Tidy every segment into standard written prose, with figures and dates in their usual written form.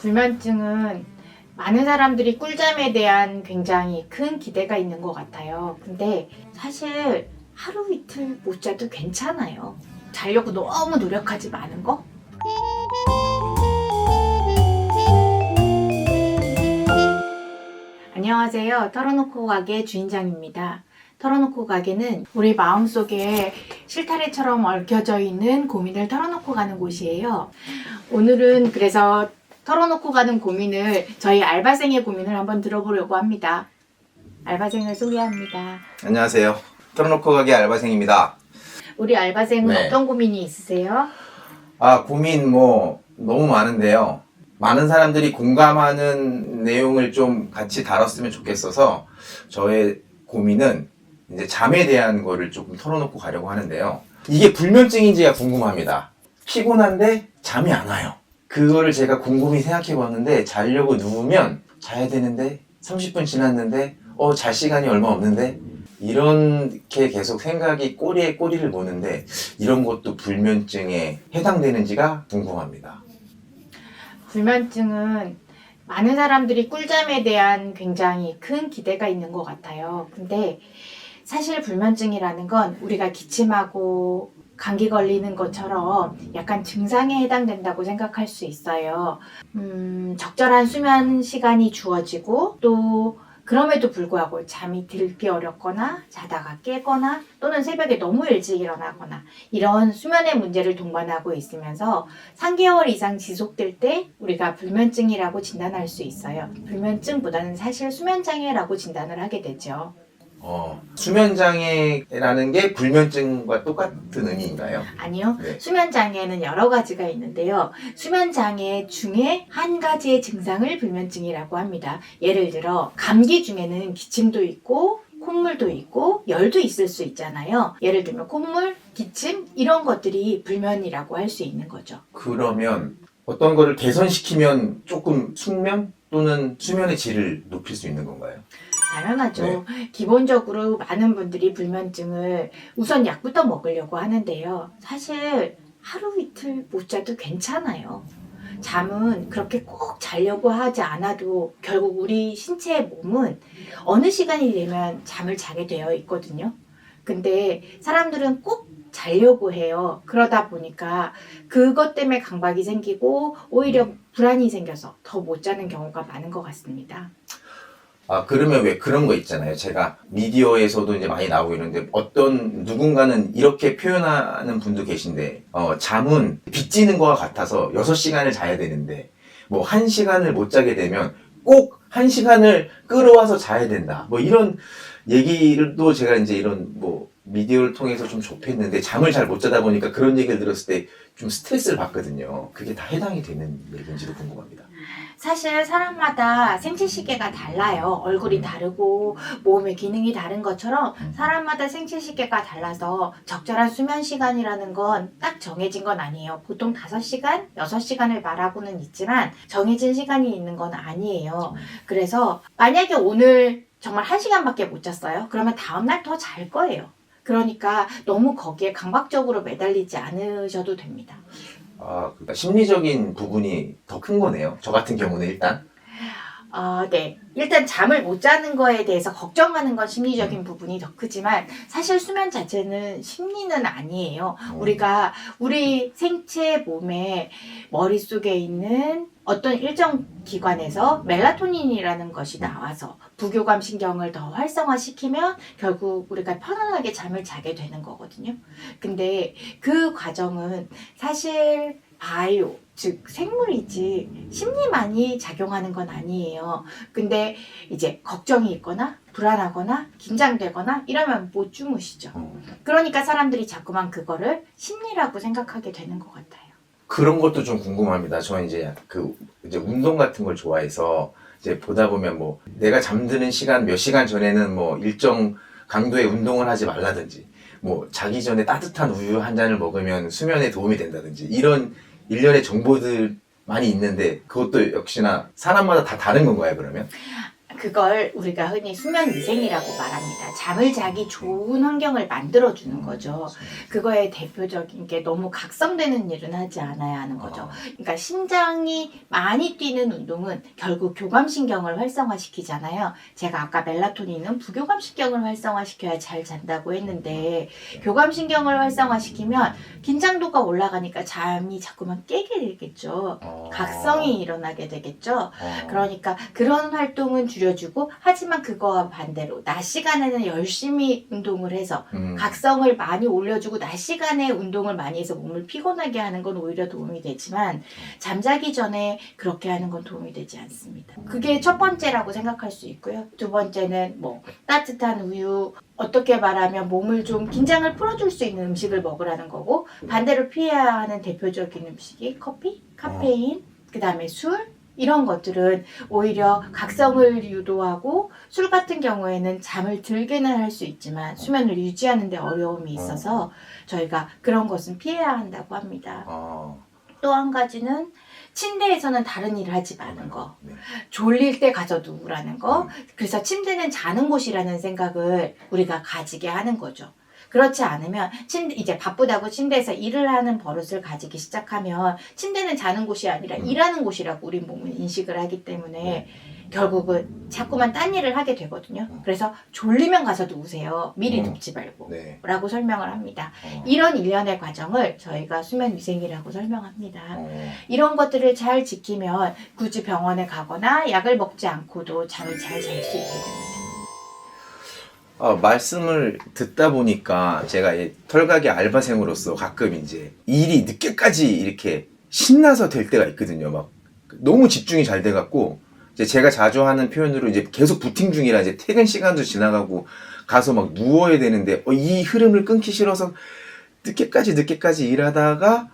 불면증은 많은 사람들이 꿀잠에 대한 굉장히 큰 기대가 있는 것 같아요. 근데 사실 하루 이틀 못 자도 괜찮아요. 자려고 너무 노력하지 마는 거? 안녕하세요. 털어놓고 가게 주인장입니다. 털어놓고 가게는 우리 마음속에 실타래처럼 얽혀져 있는 고민을 털어놓고 가는 곳이에요. 오늘은 그래서 털어놓고 가는 고민을, 저희 알바생의 고민을 한번 들어보려고 합니다. 알바생을 소개합니다. 안녕하세요. 털어놓고 가게 알바생입니다. 우리 알바생은 네. 어떤 고민이 있으세요? 고민 너무 많은데요. 많은 사람들이 공감하는 내용을 좀 같이 다뤘으면 좋겠어서 저의 고민은 이제 잠에 대한 거를 조금 털어놓고 가려고 하는데요. 이게 불면증인지가 궁금합니다. 피곤한데 잠이 안 와요. 그거를 제가 곰곰이 생각해 봤는데 자려고 누우면 자야 되는데 30분 지났는데 잘 시간이 얼마 없는데 이렇게 계속 생각이 꼬리에 꼬리를 무는데 이런 것도 불면증에 해당되는지가 궁금합니다. 불면증은 많은 사람들이 꿀잠에 대한 굉장히 큰 기대가 있는 것 같아요. 근데 사실 불면증이라는 건 우리가 기침하고 감기 걸리는 것처럼 약간 증상에 해당된다고 생각할 수 있어요. 적절한 수면 시간이 주어지고 또 그럼에도 불구하고 잠이 들기 어렵거나 자다가 깨거나 또는 새벽에 너무 일찍 일어나거나 이런 수면의 문제를 동반하고 있으면서 3개월 이상 지속될 때 우리가 불면증이라고 진단할 수 있어요. 불면증보다는 사실 수면장애라고 진단을 하게 되죠. 수면장애라는 게 불면증과 똑같은 의미인가요? 아니요. 네. 수면장애는 여러 가지가 있는데요. 수면장애 중에 한 가지의 증상을 불면증이라고 합니다. 예를 들어 감기 중에는 기침도 있고 콧물도 있고 열도 있을 수 있잖아요. 예를 들면 콧물, 기침 이런 것들이 불면이라고 할 수 있는 거죠. 그러면 어떤 거를 개선시키면 조금 숙면 또는 수면의 질을 높일 수 있는 건가요? 당연하죠. 기본적으로 많은 분들이 불면증을 우선 약부터 먹으려고 하는데요. 사실 하루 이틀 못 자도 괜찮아요. 잠은 그렇게 꼭 자려고 하지 않아도 결국 우리 신체의 몸은 어느 시간이 되면 잠을 자게 되어 있거든요. 근데 사람들은 꼭 자려고 해요. 그러다 보니까 그것 때문에 강박이 생기고 오히려 불안이 생겨서 더 못 자는 경우가 많은 것 같습니다. 그러면 왜 그런 거 있잖아요. 제가 미디어에서도 이제 많이 나오고 이러는데 어떤 누군가는 이렇게 표현하는 분도 계신데, 잠은 빚지는 것과 같아서 6시간을 자야 되는데, 뭐 1시간을 못 자게 되면 꼭 1시간을 끌어와서 자야 된다. 뭐 이런 얘기도 제가 이제 이런 뭐 미디어를 통해서 좀 접했는데 잠을 잘 못 자다 보니까 그런 얘기를 들었을 때 좀 스트레스를 받거든요. 그게 다 해당이 되는 얘기인지도 궁금합니다. 사실 사람마다 생체 시계가 달라요. 얼굴이 다르고 몸의 기능이 다른 것처럼 사람마다 생체 시계가 달라서 적절한 수면 시간이라는 건 딱 정해진 건 아니에요. 보통 5시간, 6시간을 말하고는 있지만 정해진 시간이 있는 건 아니에요. 그래서 만약에 오늘 정말 1시간밖에 못 잤어요? 그러면 다음날 더 잘 거예요. 그러니까 너무 거기에 강박적으로 매달리지 않으셔도 됩니다. 그러니까 심리적인 부분이 더 큰 거네요. 저 같은 경우는 일단. 네. 일단 잠을 못 자는 거에 대해서 걱정하는 건 심리적인 부분이 더 크지만 사실 수면 자체는 심리는 아니에요. 우리가 우리 생체 몸에 머릿속에 있는 어떤 일정 기관에서 멜라토닌이라는 것이 나와서 부교감 신경을 더 활성화시키면 결국 우리가 편안하게 잠을 자게 되는 거거든요. 근데 그 과정은 사실 바이오, 즉 생물이지 심리만이 작용하는 건 아니에요. 근데 이제 걱정이 있거나 불안하거나 긴장되거나 이러면 못 주무시죠. 그러니까 사람들이 자꾸만 그거를 심리라고 생각하게 되는 것 같아요. 그런 것도 좀 궁금합니다. 저는 이제 운동 같은 걸 좋아해서 이제 보다 보면 뭐 내가 잠드는 시간 몇 시간 전에는 뭐 일정 강도의 운동을 하지 말라든지 뭐 자기 전에 따뜻한 우유 한 잔을 먹으면 수면에 도움이 된다든지 이런 일련의 정보들 많이 있는데 그것도 역시나 사람마다 다 다른 건가요, 그러면? 그걸 우리가 흔히 수면 위생이라고 말합니다. 잠을 자기 좋은 환경을 만들어주는 거죠. 그거의 대표적인 게 너무 각성되는 일은 하지 않아야 하는 거죠. 그러니까 심장이 많이 뛰는 운동은 결국 교감신경을 활성화시키잖아요. 제가 아까 멜라토닌은 부교감신경을 활성화시켜야 잘 잔다고 했는데 교감신경을 활성화시키면 긴장도가 올라가니까 잠이 자꾸만 깨게 되겠죠. 각성이 일어나게 되겠죠. 그러니까 그런 활동은 줄여주고 하지만 그거와 반대로 낮 시간에는 열심히 운동을 해서 각성을 많이 올려주고 낮 시간에 운동을 많이 해서 몸을 피곤하게 하는 건 오히려 도움이 되지만 잠자기 전에 그렇게 하는 건 도움이 되지 않습니다. 그게 첫 번째라고 생각할 수 있고요. 두 번째는 뭐 따뜻한 우유, 어떻게 말하면 몸을 좀 긴장을 풀어줄 수 있는 음식을 먹으라는 거고 반대로 피해야 하는 대표적인 음식이 커피, 카페인, 그 다음에 술 이런 것들은 오히려 각성을 유도하고 술 같은 경우에는 잠을 들게는 할 수 있지만 수면을 유지하는 데 어려움이 있어서 저희가 그런 것은 피해야 한다고 합니다. 또 한 가지는 침대에서는 다른 일을 하지 마는 거. 졸릴 때 가서 누우라는 거. 그래서 침대는 자는 곳이라는 생각을 우리가 가지게 하는 거죠. 그렇지 않으면 이제 바쁘다고 침대에서 일을 하는 버릇을 가지기 시작하면 침대는 자는 곳이 아니라 일하는 곳이라고 우리 몸은 인식을 하기 때문에 결국은 자꾸만 딴 일을 하게 되거든요. 그래서 졸리면 가서 누우세요. 미리 눕지 말고 라고 설명을 합니다. 이런 일련의 과정을 저희가 수면위생이라고 설명합니다. 이런 것들을 잘 지키면 굳이 병원에 가거나 약을 먹지 않고도 잠을 잘 잘 수 있게 됩니다. 말씀을 듣다 보니까 제가 털가게 알바생으로서 가끔 이제 일이 늦게까지 이렇게 신나서 될 때가 있거든요. 막 너무 집중이 잘 돼갖고 이제 제가 자주 하는 표현으로 이제 계속 부팅 중이라 이제 퇴근 시간도 지나가고 가서 막 누워야 되는데 이 흐름을 끊기 싫어서 늦게까지 일하다가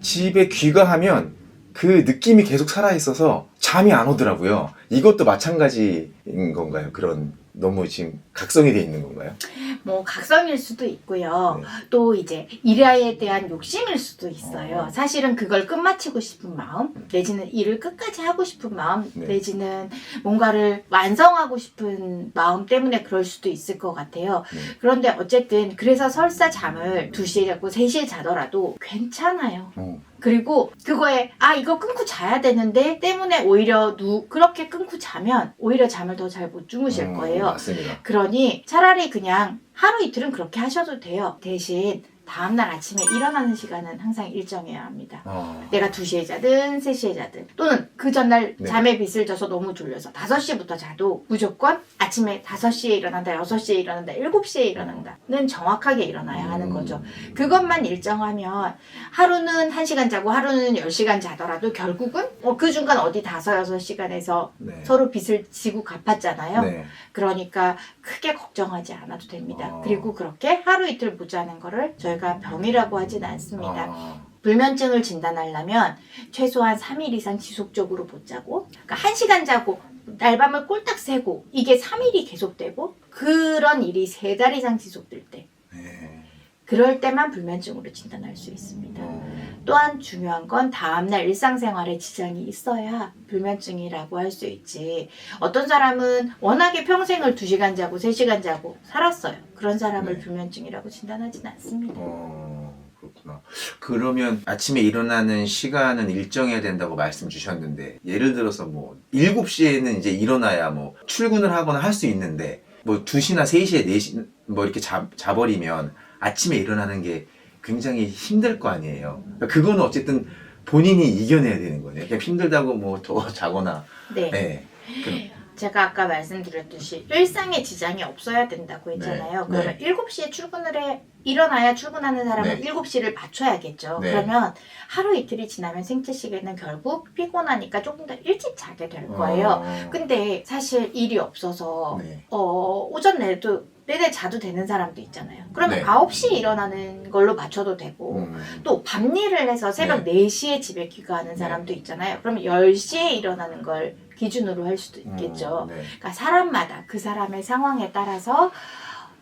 집에 귀가하면 그 느낌이 계속 살아있어서 잠이 안 오더라고요. 이것도 마찬가지인 건가요? 그런 너무 지금 각성이 돼 있는 건가요? 뭐 각성일 수도 있고요. 또 이제 일에 대한 욕심일 수도 있어요. 사실은 그걸 끝마치고 싶은 마음, 내지는 일을 끝까지 하고 싶은 마음, 내지는 뭔가를 완성하고 싶은 마음 때문에 그럴 수도 있을 것 같아요. 그런데 어쨌든 그래서 설사 잠을 2시에 자고 3시에 자더라도 괜찮아요. 그리고 그거에 이거 끊고 자야 되는데 때문에 오히려 그렇게 끊고 자면 오히려 잠을 더 잘 못 주무실 거예요. 맞습니다. 그러니 차라리 그냥 하루 이틀은 그렇게 하셔도 돼요. 대신 다음날 아침에 일어나는 시간은 항상 일정해야 합니다. 내가 2시에 자든 3시에 자든 또는 그 전날 잠에 빗을 져서 너무 졸려서 5시부터 자도 무조건 아침에 5시에 일어난다, 6시에 일어난다, 7시에 일어난다는 정확하게 일어나야 하는 거죠. 그것만 일정하면 하루는 1시간 자고 하루는 10시간 자더라도 결국은 그 중간 어디 5, 6시간에서 서로 빚을 지고 갚았잖아요. 그러니까 크게 걱정하지 않아도 됩니다. 그리고 그렇게 하루 이틀 못 자는 거를 저희가 병이라고 하진 않습니다. 불면증을 진단하려면 최소한 3일 이상 지속적으로 못 자고 그러니까 1시간 자고 날밤을 꼴딱 새고 이게 3일이 계속되고 그런 일이 3달 이상 지속될 때 그럴 때만 불면증으로 진단할 수 있습니다. 또한 중요한 건 다음날 일상생활에 지장이 있어야 불면증이라고 할 수 있지. 어떤 사람은 워낙에 평생을 2시간 자고 3시간 자고 살았어요. 그런 사람을 불면증이라고 진단하진 않습니다. 그렇구나. 그러면 아침에 일어나는 시간은 일정해야 된다고 말씀 주셨는데 예를 들어서 뭐 7시에는 이제 일어나야 뭐 출근을 하거나 할 수 있는데 뭐 2시나 3시에 4시 뭐 이렇게 자버리면 아침에 일어나는 게 굉장히 힘들 거 아니에요. 그러니까 그거는 어쨌든 본인이 이겨내야 되는 거예요. 그냥 힘들다고 뭐 더 자거나. 제가 아까 말씀드렸듯이 일상에 지장이 없어야 된다고 했잖아요. 그러면 7시에 일어나야 출근하는 사람은 7시를 맞춰야겠죠. 그러면 하루 이틀이 지나면 생체 시계는 결국 피곤하니까 조금 더 일찍 자게 될 거예요. 근데 사실 일이 없어서 오전 내내 자도 되는 사람도 있잖아요. 그러면 9시에 일어나는 걸로 맞춰도 되고 또 밤일을 해서 새벽 4시에 집에 귀가하는 사람도 있잖아요. 그러면 10시에 일어나는 걸 기준으로 할 수도 있겠죠. 그러니까 사람마다 그 사람의 상황에 따라서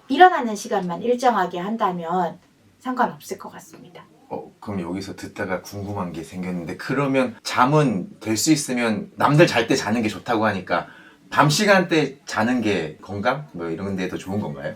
일어나는 시간만 일정하게 한다면 상관없을 것 같습니다. 그럼 여기서 듣다가 궁금한 게 생겼는데 그러면 잠은 될 수 있으면 남들 잘 때 자는 게 좋다고 하니까 밤 시간대 자는 게 건강? 뭐 이런 데 더 좋은 건가요?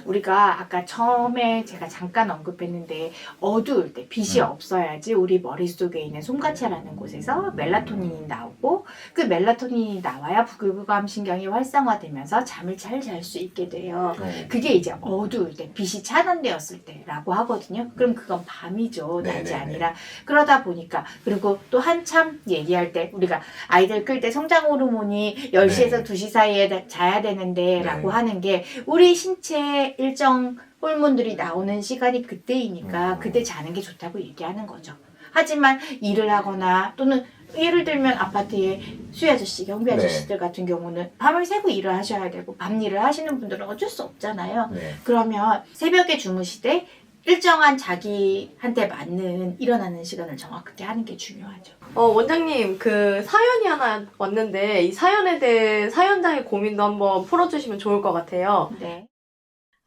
우리가 아까 처음에 제가 잠깐 언급했는데 어두울 때 빛이 없어야지 우리 머릿속에 있는 송가체라는 곳에서 멜라토닌이 나오고 그 멜라토닌이 나와야 부글부감 신경이 활성화되면서 잠을 잘 잘 수 있게 돼요. 그게 이제 어두울 때 빛이 차단되었을 때라고 하거든요. 그럼 그건 밤이죠. 낮이 네네네. 아니라. 그러다 보니까 그리고 또 한참 얘기할 때 우리가 아이들 클 때 성장 호르몬이 10시에서 네. 2시 사이에 자야 되는데 라고 네. 하는 게 우리 신체에 일정 호르몬들이 나오는 시간이 그때이니까 그때 자는 게 좋다고 얘기하는 거죠. 하지만 일을 하거나 또는 예를 들면 아파트에 수혜 아저씨, 경비 아저씨들 같은 경우는 밤을 새고 일을 하셔야 되고 밤 일을 하시는 분들은 어쩔 수 없잖아요. 네. 그러면 새벽에 주무시되 일정한 자기한테 맞는 일어나는 시간을 정확하게 하는 게 중요하죠. 원장님, 그 사연이 하나 왔는데 이 사연에 대해 사연자의 고민도 한번 풀어주시면 좋을 것 같아요. 네.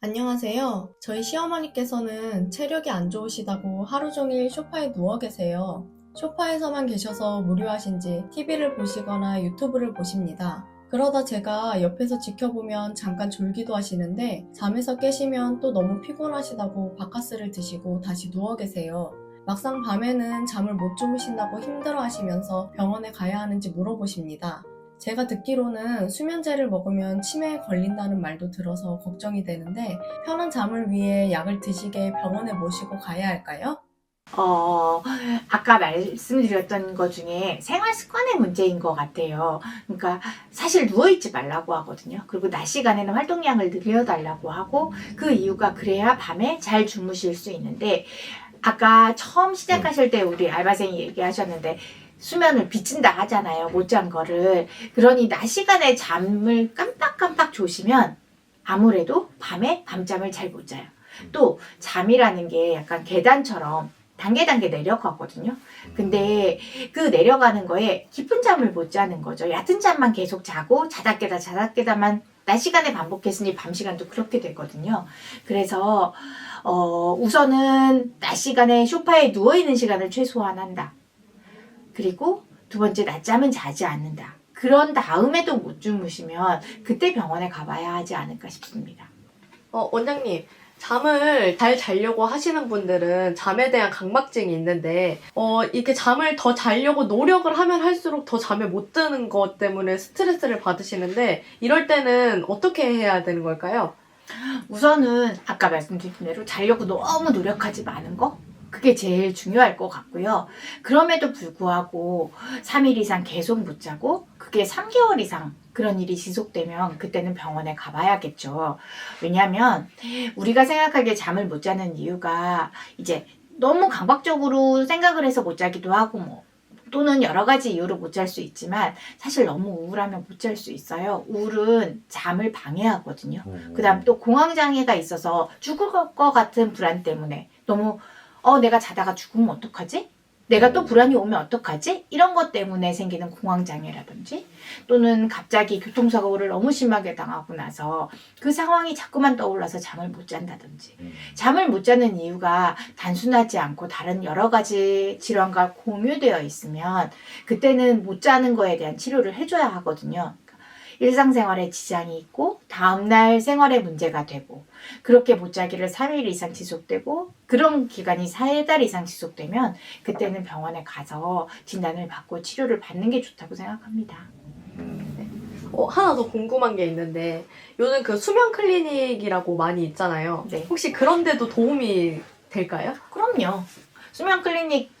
안녕하세요. 저희 시어머니께서는 체력이 안 좋으시다고 하루 종일 소파에 누워 계세요. 소파에서만 계셔서 무료하신지 TV를 보시거나 유튜브를 보십니다. 그러다 제가 옆에서 지켜보면 잠깐 졸기도 하시는데 잠에서 깨시면 또 너무 피곤하시다고 바카스를 드시고 다시 누워 계세요. 막상 밤에는 잠을 못 주무신다고 힘들어 하시면서 병원에 가야 하는지 물어보십니다. 제가 듣기로는 수면제를 먹으면 치매에 걸린다는 말도 들어서 걱정이 되는데 편한 잠을 위해 약을 드시게 병원에 모시고 가야 할까요? 아까 말씀드렸던 것 중에 생활 습관의 문제인 것 같아요. 그러니까 사실 누워있지 말라고 하거든요. 그리고 낮 시간에는 활동량을 늘려달라고 하고 그 이유가 그래야 밤에 잘 주무실 수 있는데 아까 처음 시작하실 때 우리 알바생이 얘기하셨는데 수면을 빚진다 하잖아요. 못 잔 거를. 그러니 낮 시간에 잠을 깜빡깜빡 조시면 아무래도 밤에 밤잠을 잘 못 자요. 또 잠이라는 게 약간 계단처럼 단계 내려가거든요. 근데 그 내려가는 거에 깊은 잠을 못 자는 거죠. 얕은 잠만 계속 자고 자다 깨다만 낮 시간에 반복했으니 밤 시간도 그렇게 되거든요. 그래서 우선은 낮 시간에 소파에 누워있는 시간을 최소화한다. 그리고 두 번째 낮잠은 자지 않는다. 그런 다음에도 못 주무시면 그때 병원에 가봐야 하지 않을까 싶습니다. 원장님, 잠을 잘 자려고 하시는 분들은 잠에 대한 강박증이 있는데 이렇게 잠을 더 자려고 노력을 하면 할수록 더 잠에 못 드는 것 때문에 스트레스를 받으시는데 이럴 때는 어떻게 해야 되는 걸까요? 우선은 아까 말씀드린 대로 자려고 너무 노력하지 마는 거? 그게 제일 중요할 것 같고요. 그럼에도 불구하고 3일 이상 계속 못 자고 그게 3개월 이상 그런 일이 지속되면 그때는 병원에 가봐야겠죠. 왜냐하면 우리가 생각하기에 잠을 못 자는 이유가 이제 너무 강박적으로 생각을 해서 못 자기도 하고 또는 여러 가지 이유로 못 잘 수 있지만 사실 너무 우울하면 못 잘 수 있어요. 우울은 잠을 방해하거든요. 그다음 또 공황장애가 있어서 죽을 것 같은 불안 때문에 너무 내가 자다가 죽으면 어떡하지? 내가 또 불안이 오면 어떡하지? 이런 것 때문에 생기는 공황장애라든지 또는 갑자기 교통사고를 너무 심하게 당하고 나서 그 상황이 자꾸만 떠올라서 잠을 못 잔다든지 잠을 못 자는 이유가 단순하지 않고 다른 여러 가지 질환과 공유되어 있으면 그때는 못 자는 거에 대한 치료를 해줘야 하거든요. 일상생활에 지장이 있고 다음날 생활에 문제가 되고 그렇게 못 자기를 3일 이상 지속되고 그런 기간이 4달 이상 지속되면 그때는 병원에 가서 진단을 받고 치료를 받는 게 좋다고 생각합니다. 하나 더 궁금한 게 있는데 요즘 그 수면 클리닉이라고 많이 있잖아요. 네. 혹시 그런 데도 도움이 될까요? 그럼요.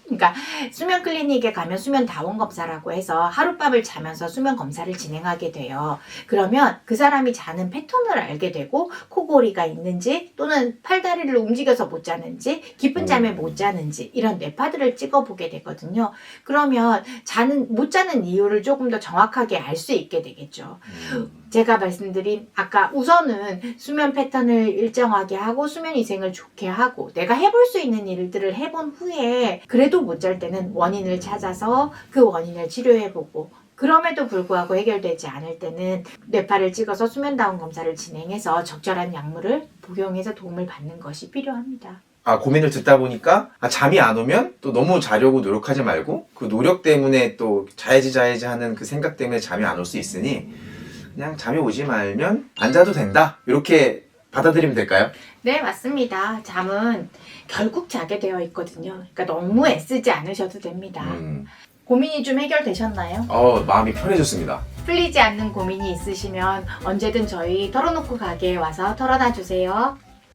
그러니까 수면 클리닉에 가면 수면 다원 검사라고 해서 하룻밤을 자면서 수면 검사를 진행하게 돼요. 그러면 그 사람이 자는 패턴을 알게 되고 코골이가 있는지 또는 팔다리를 움직여서 못 자는지 깊은 잠에 못 자는지 이런 뇌파들을 찍어보게 되거든요. 그러면 못 자는 이유를 조금 더 정확하게 알 수 있게 되겠죠. 제가 말씀드린 아까 우선은 수면 패턴을 일정하게 하고 수면 위생을 좋게 하고 내가 해볼 수 있는 일들을 해본 후에 그래도 못 잘 때는 원인을 찾아서 그 원인을 치료해보고 그럼에도 불구하고 해결되지 않을 때는 뇌파를 찍어서 수면다운 검사를 진행해서 적절한 약물을 복용해서 도움을 받는 것이 필요합니다. 고민을 듣다 보니까 잠이 안 오면 또 너무 자려고 노력하지 말고 그 노력 때문에 또 자야지 하는 그 생각 때문에 잠이 안 올 수 있으니 그냥 잠이 오지 말면 안 자도 된다. 이렇게 받아들이면 될까요? 네, 맞습니다. 잠은 결국 자게 되어 있거든요. 그러니까 너무 애쓰지 않으셔도 됩니다. 고민이 좀 해결되셨나요? 마음이 편해졌습니다. 풀리지 않는 고민이 있으시면 언제든 저희 털어놓고 가게에 와서 털어놔 주세요.